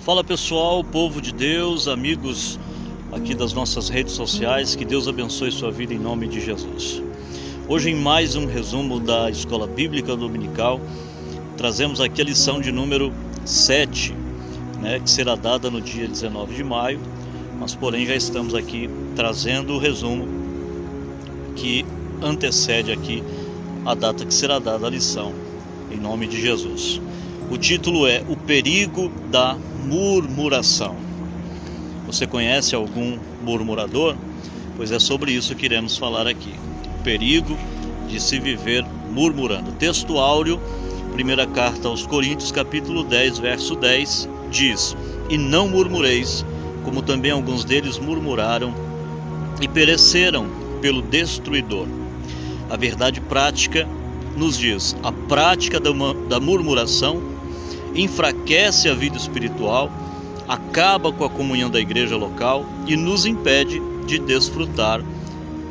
Fala pessoal, povo de Deus, amigos aqui das nossas redes sociais, que Deus abençoe sua vida em nome de Jesus. Hoje, em mais um resumo da Escola Bíblica Dominical, trazemos aqui a lição de número 7, que será dada no dia 19 de maio, mas porém já estamos aqui trazendo o resumo que antecede aqui a data que será dada a lição, em nome de Jesus. O título é O Perigo da Murmuração. Você conhece algum murmurador? Pois é sobre isso que iremos falar aqui. O perigo de se viver murmurando. Texto áureo, primeira carta aos Coríntios, capítulo 10, verso 10, diz: E não murmureis, como também alguns deles murmuraram e pereceram pelo destruidor. A verdade prática nos diz: a prática da murmuração enfraquece a vida espiritual, acaba com a comunhão da igreja local e nos impede de desfrutar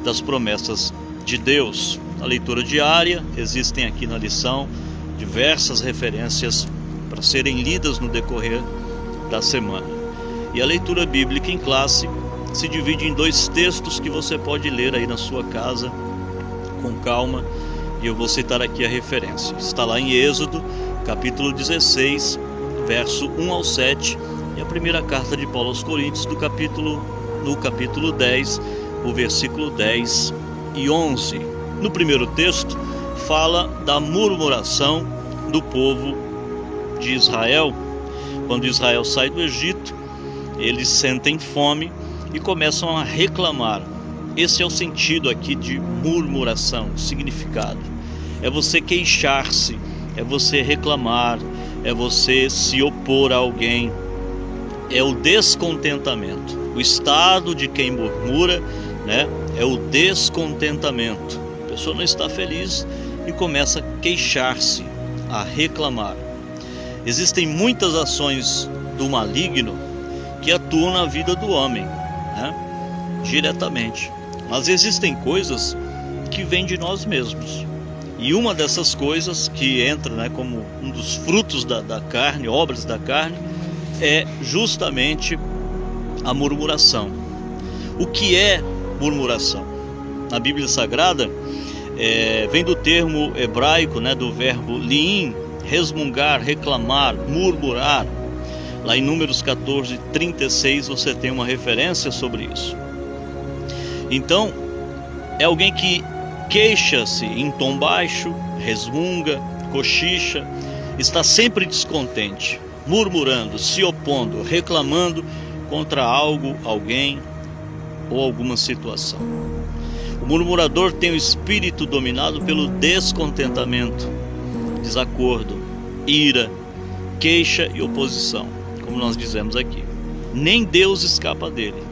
das promessas de Deus. Na leitura diária, existem aqui na lição diversas referências para serem lidas no decorrer da semana. E a leitura bíblica em classe se divide em dois textos que você pode ler aí na sua casa com calma, e eu vou citar aqui a referência. Está lá em Êxodo, capítulo 16, verso 1 ao 7, e a primeira carta de Paulo aos Coríntios, no capítulo 10, o versículo 10 e 11. No primeiro texto, fala da murmuração do povo de Israel. Quando Israel sai do Egito, eles sentem fome e começam a reclamar. Esse é o sentido aqui de murmuração, o significado. É você queixar-se, é você reclamar, é você se opor a alguém. É o descontentamento. O estado de quem murmura, é o descontentamento. A pessoa não está feliz e começa a queixar-se, a reclamar. Existem muitas ações do maligno que atuam na vida do homem, diretamente. Mas existem coisas que vêm de nós mesmos. E uma dessas coisas que entra como um dos frutos da carne, obras da carne, é justamente a murmuração. O que é murmuração? Na Bíblia Sagrada, vem do termo hebraico, do verbo liim, resmungar, reclamar, murmurar. Lá em Números 14, 36, você tem uma referência sobre isso. Então, é alguém que queixa-se em tom baixo, resmunga, cochicha, está sempre descontente, murmurando, se opondo, reclamando contra algo, alguém ou alguma situação. O murmurador tem o espírito dominado pelo descontentamento, desacordo, ira, queixa e oposição, como nós dizemos aqui. Nem Deus escapa dele.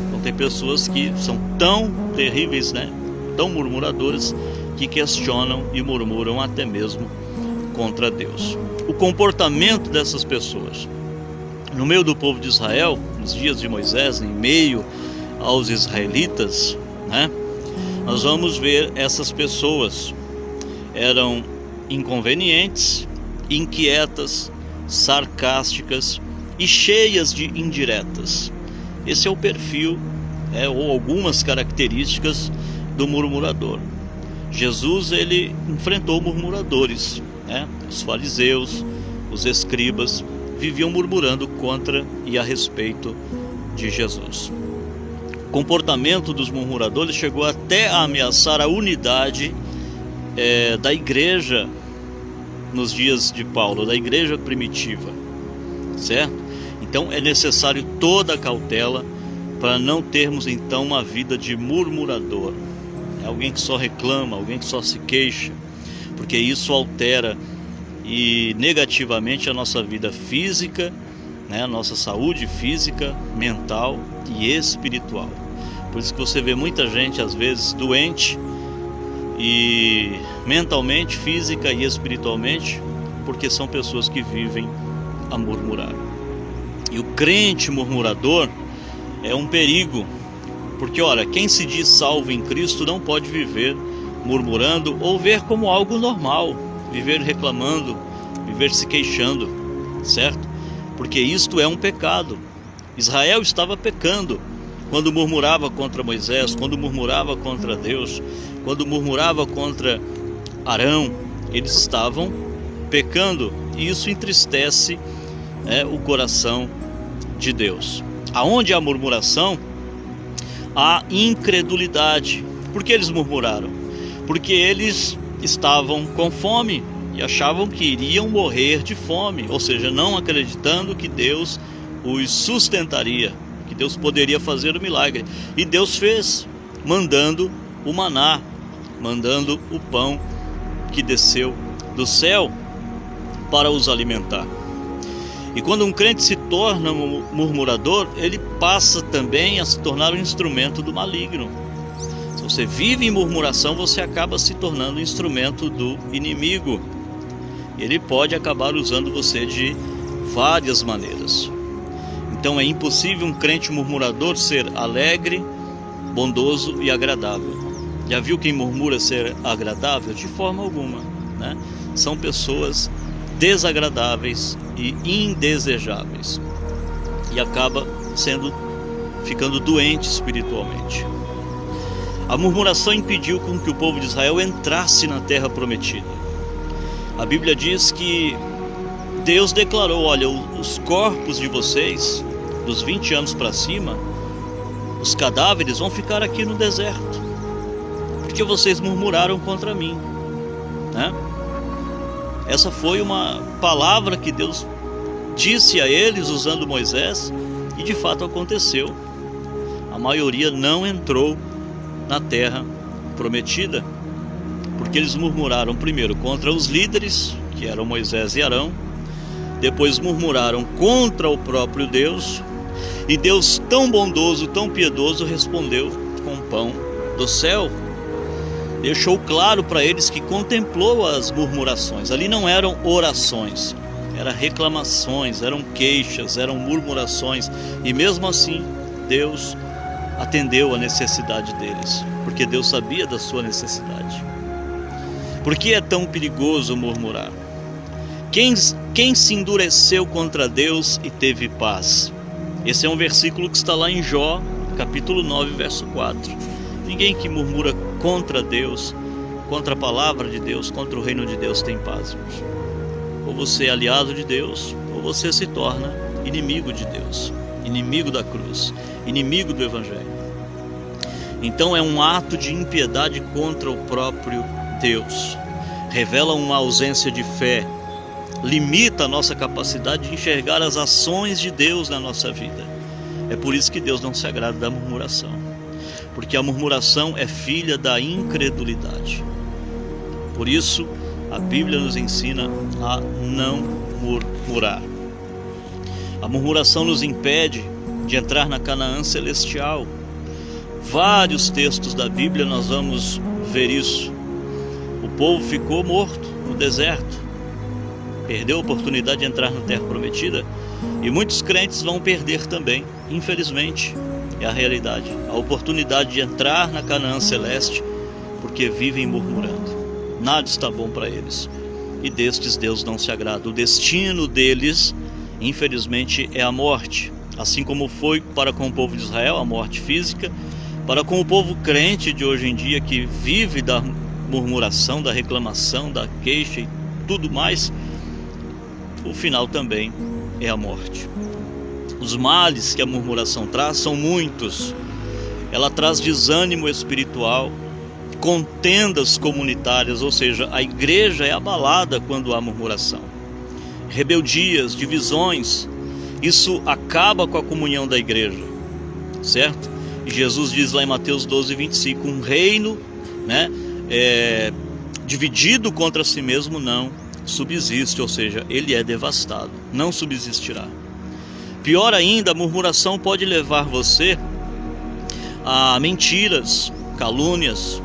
Então tem pessoas que são tão terríveis, tão murmuradoras, que questionam e murmuram até mesmo contra Deus. O comportamento dessas pessoas no meio do povo de Israel, nos dias de Moisés, em meio aos israelitas, nós vamos ver essas pessoas eram inconvenientes, inquietas, sarcásticas e cheias de indiretas. Esse é o perfil, ou algumas características do murmurador. Jesus, ele enfrentou murmuradores, os fariseus, os escribas, viviam murmurando contra e a respeito de Jesus. O comportamento dos murmuradores chegou até a ameaçar a unidade da igreja nos dias de Paulo, da igreja primitiva, certo? Então é necessário toda a cautela para não termos então uma vida de murmurador, alguém que só reclama, alguém que só se queixa, porque isso altera e negativamente a nossa vida física, a nossa saúde física, mental e espiritual. Por isso que você vê muita gente às vezes doente, e mentalmente, física e espiritualmente, porque são pessoas que vivem a murmurar. E o crente murmurador é um perigo, porque quem se diz salvo em Cristo não pode viver murmurando ou ver como algo normal, viver reclamando, viver se queixando, certo? porque isto é um pecado. Israel estava pecando quando murmurava contra Moisés, quando murmurava contra Deus, quando murmurava contra Arão. Eles estavam pecando, e isso entristece o coração de Deus. Aonde há murmuração, há incredulidade. Por que eles murmuraram? Porque eles estavam com fome e achavam que iriam morrer de fome, ou seja, não acreditando que Deus os sustentaria, que Deus poderia fazer o milagre. E Deus fez, mandando o maná, mandando o pão que desceu do céu para os alimentar. E quando um crente se torna murmurador, ele passa também a se tornar um instrumento do maligno. Se você vive em murmuração, você acaba se tornando um instrumento do inimigo. Ele pode acabar usando você de várias maneiras. Então é impossível um crente murmurador ser alegre, bondoso e agradável. Já viu quem murmura ser agradável? De forma alguma, né? São pessoas desagradáveis e indesejáveis, e acaba ficando doente espiritualmente. A murmuração impediu com que o povo de Israel entrasse na terra prometida. A Bíblia diz que Deus declarou: olha, os corpos de vocês, dos 20 anos para cima, os cadáveres vão ficar aqui no deserto, porque vocês murmuraram contra mim, né? Essa foi uma palavra que Deus disse a eles usando Moisés, e de fato aconteceu. A maioria não entrou na terra prometida, porque eles murmuraram primeiro contra os líderes, que eram Moisés e Arão, depois murmuraram contra o próprio Deus, e Deus, tão bondoso, tão piedoso, respondeu com pão do céu. Deixou claro para eles que contemplou as murmurações. Ali não eram orações, eram reclamações, eram queixas, eram murmurações. E mesmo assim, Deus atendeu a necessidade deles, porque Deus sabia da sua necessidade. Por que é tão perigoso murmurar? Quem se endureceu contra Deus e teve paz? Esse é um versículo que está lá em Jó, capítulo 9, verso 4. Ninguém que murmura contra Deus, contra a palavra de Deus, contra o reino de Deus tem paz, irmãos. Ou você é aliado de Deus, ou você se torna inimigo de Deus, inimigo da cruz, inimigo do Evangelho. Então é um ato de impiedade contra o próprio Deus. Revela uma ausência de fé, limita a nossa capacidade de enxergar as ações de Deus na nossa vida. É por isso que Deus não se agrada da murmuração, porque a murmuração é filha da incredulidade. Por isso, a Bíblia nos ensina a não murmurar. A murmuração nos impede de entrar na Canaã celestial. Vários textos da Bíblia nós vamos ver isso. O povo ficou morto no deserto, perdeu a oportunidade de entrar na terra prometida, e muitos crentes vão perder também, infelizmente. É a realidade, a oportunidade de entrar na Canaã celeste, porque vivem murmurando. Nada está bom para eles, e destes Deus não se agrada. O destino deles, infelizmente, é a morte, assim como foi para com o povo de Israel, a morte física, para com o povo crente de hoje em dia, que vive da murmuração, da reclamação, da queixa e tudo mais, o final também é a morte. Os males que a murmuração traz são muitos. Ela traz desânimo espiritual, contendas comunitárias, ou seja, a igreja é abalada quando há murmuração. Rebeldias, divisões, isso acaba com a comunhão da igreja, certo? E Jesus diz lá em Mateus 12, 25, um reino, dividido contra si mesmo não subsiste, ou seja, ele é devastado, não subsistirá. Pior ainda, a murmuração pode levar você a mentiras, calúnias,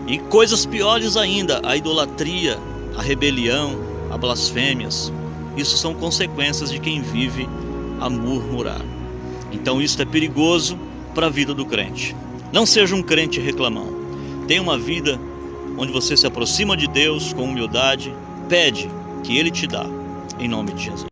e coisas piores ainda, a idolatria, a rebelião, a blasfêmias. Isso são consequências de quem vive a murmurar. Então isso é perigoso para a vida do crente. Não seja um crente reclamão. Tenha uma vida onde você se aproxima de Deus com humildade, pede que Ele te dá, em nome de Jesus.